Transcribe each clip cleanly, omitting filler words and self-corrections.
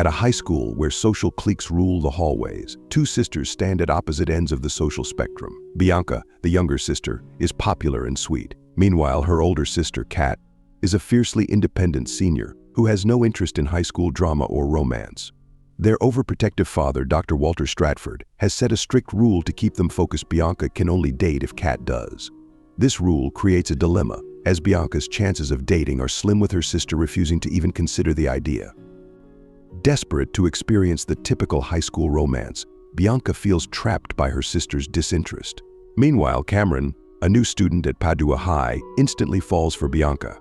At a high school where social cliques rule the hallways, two sisters stand at opposite ends of the social spectrum. Bianca, the younger sister, is popular and sweet. Meanwhile, her older sister, Kat, is a fiercely independent senior who has no interest in high school drama or romance. Their overprotective father, Dr. Walter Stratford, has set a strict rule to keep them focused. Bianca can only date if Kat does. This rule creates a dilemma, as Bianca's chances of dating are slim, with her sister refusing to even consider the idea. Desperate to experience the typical high school romance, Bianca feels trapped by her sister's disinterest. Meanwhile, Cameron, a new student at Padua High, instantly falls for Bianca.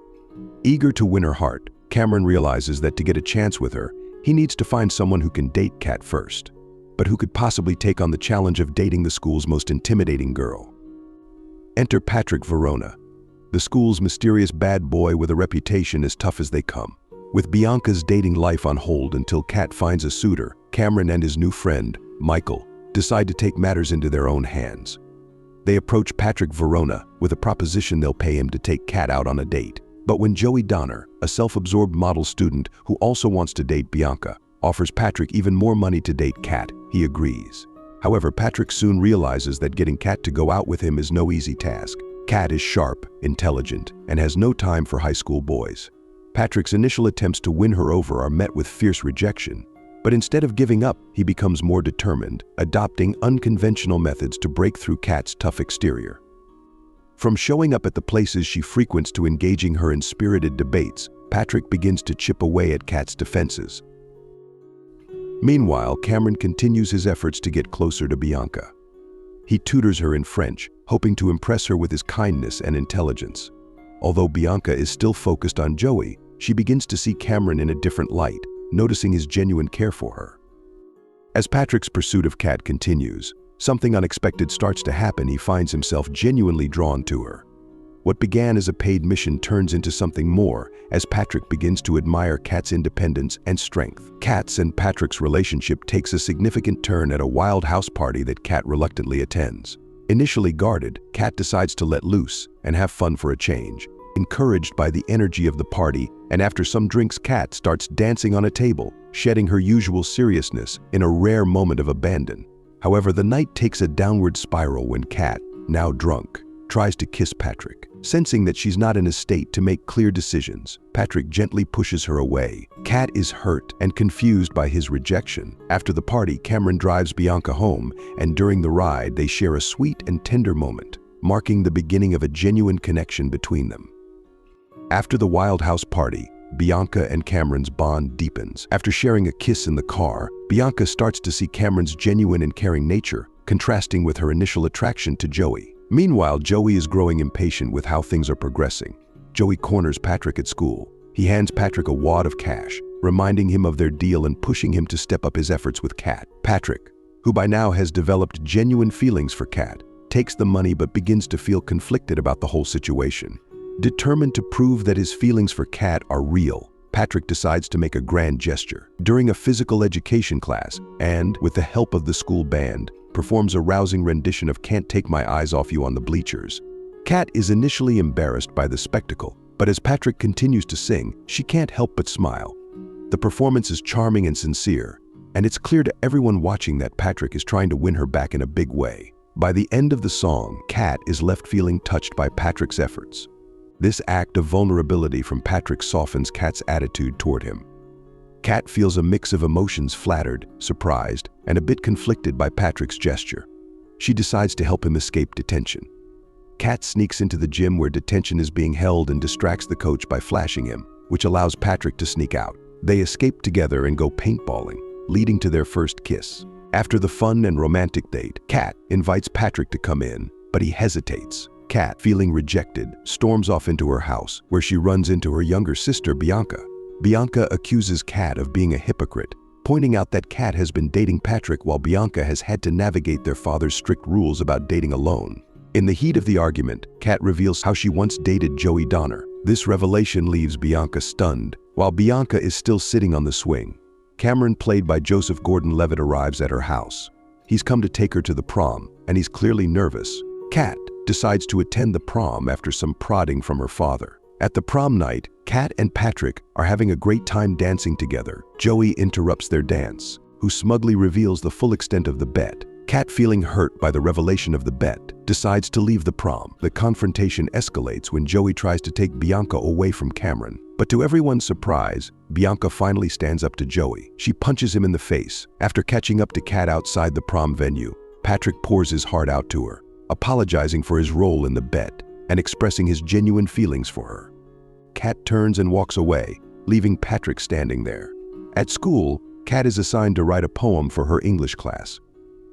Eager to win her heart, Cameron realizes that to get a chance with her, he needs to find someone who can date Kat first. But who could possibly take on the challenge of dating the school's most intimidating girl? Enter Patrick Verona, the school's mysterious bad boy with a reputation as tough as they come. With Bianca's dating life on hold until Kat finds a suitor, Cameron and his new friend, Michael, decide to take matters into their own hands. They approach Patrick Verona with a proposition they'll pay him to take Kat out on a date. But when Joey Donner, a self-absorbed model student who also wants to date Bianca, offers Patrick even more money to date Kat, he agrees. However, Patrick soon realizes that getting Kat to go out with him is no easy task. Kat is sharp, intelligent, and has no time for high school boys. Patrick's initial attempts to win her over are met with fierce rejection, but instead of giving up, he becomes more determined, adopting unconventional methods to break through Kat's tough exterior. From showing up at the places she frequents to engaging her in spirited debates, Patrick begins to chip away at Kat's defenses. Meanwhile, Cameron continues his efforts to get closer to Bianca. He tutors her in French, hoping to impress her with his kindness and intelligence. Although Bianca is still focused on Joey, she begins to see Cameron in a different light, noticing his genuine care for her. As Patrick's pursuit of Kat continues, something unexpected starts to happen. He finds himself genuinely drawn to her. What began as a paid mission turns into something more as Patrick begins to admire Kat's independence and strength. Kat's and Patrick's relationship takes a significant turn at a wild house party that Kat reluctantly attends. Initially guarded, Kat decides to let loose and have fun for a change. Encouraged by the energy of the party, and after some drinks, Kat starts dancing on a table, shedding her usual seriousness in a rare moment of abandon. However, the night takes a downward spiral when Kat, now drunk, tries to kiss Patrick. Sensing that she's not in a state to make clear decisions, Patrick gently pushes her away. Kat is hurt and confused by his rejection. After the party, Cameron drives Bianca home, and during the ride, they share a sweet and tender moment, marking the beginning of a genuine connection between them. After the wild house party, Bianca and Cameron's bond deepens. After sharing a kiss in the car, Bianca starts to see Cameron's genuine and caring nature, contrasting with her initial attraction to Joey. Meanwhile, Joey is growing impatient with how things are progressing. Joey corners Patrick at school. He hands Patrick a wad of cash, reminding him of their deal and pushing him to step up his efforts with Kat. Patrick, who by now has developed genuine feelings for Kat, takes the money but begins to feel conflicted about the whole situation. Determined to prove that his feelings for Kat are real, Patrick decides to make a grand gesture. During a physical education class, and with the help of the school band, performs a rousing rendition of "Can't Take My Eyes Off You" on the bleachers. Kat is initially embarrassed by the spectacle, but as Patrick continues to sing, she can't help but smile. The performance is charming and sincere, and it's clear to everyone watching that Patrick is trying to win her back in a big way. By the end of the song, Kat is left feeling touched by Patrick's efforts. This act of vulnerability from Patrick softens Kat's attitude toward him. Kat feels a mix of emotions: flattered, surprised, and a bit conflicted by Patrick's gesture. She decides to help him escape detention. Kat sneaks into the gym where detention is being held and distracts the coach by flashing him, which allows Patrick to sneak out. They escape together and go paintballing, leading to their first kiss. After the fun and romantic date, Kat invites Patrick to come in, but he hesitates. Kat, feeling rejected, storms off into her house, where she runs into her younger sister, Bianca. Bianca accuses Kat of being a hypocrite, pointing out that Kat has been dating Patrick while Bianca has had to navigate their father's strict rules about dating alone. In the heat of the argument, Kat reveals how she once dated Joey Donner. This revelation leaves Bianca stunned. While Bianca is still sitting on the swing, Cameron, played by Joseph Gordon-Levitt, arrives at her house. He's come to take her to the prom, and he's clearly nervous. Kat decides to attend the prom after some prodding from her father. At the prom night, Kat and Patrick are having a great time dancing together. Joey interrupts their dance, who smugly reveals the full extent of the bet. Kat, feeling hurt by the revelation of the bet, decides to leave the prom. The confrontation escalates when Joey tries to take Bianca away from Cameron. But to everyone's surprise, Bianca finally stands up to Joey. She punches him in the face. After catching up to Kat outside the prom venue, Patrick pours his heart out to her, apologizing for his role in the bet and expressing his genuine feelings for her. Kat turns and walks away, leaving Patrick standing there. At school, Kat is assigned to write a poem for her English class.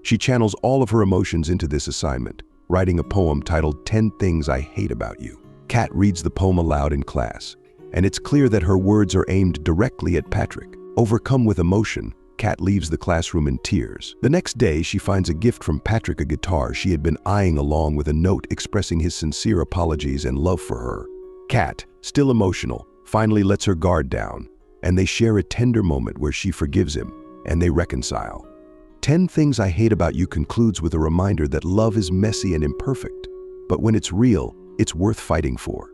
She channels all of her emotions into this assignment, writing a poem titled 10 Things I Hate About You. Kat reads the poem aloud in class, and it's clear that her words are aimed directly at Patrick. Overcome with emotion, Kat leaves the classroom in tears. The next day, she finds a gift from Patrick, a guitar she had been eyeing, along with a note expressing his sincere apologies and love for her. Kat, still emotional, finally lets her guard down, and they share a tender moment where she forgives him, and they reconcile. 10 Things I Hate About You concludes with a reminder that love is messy and imperfect, but when it's real, it's worth fighting for.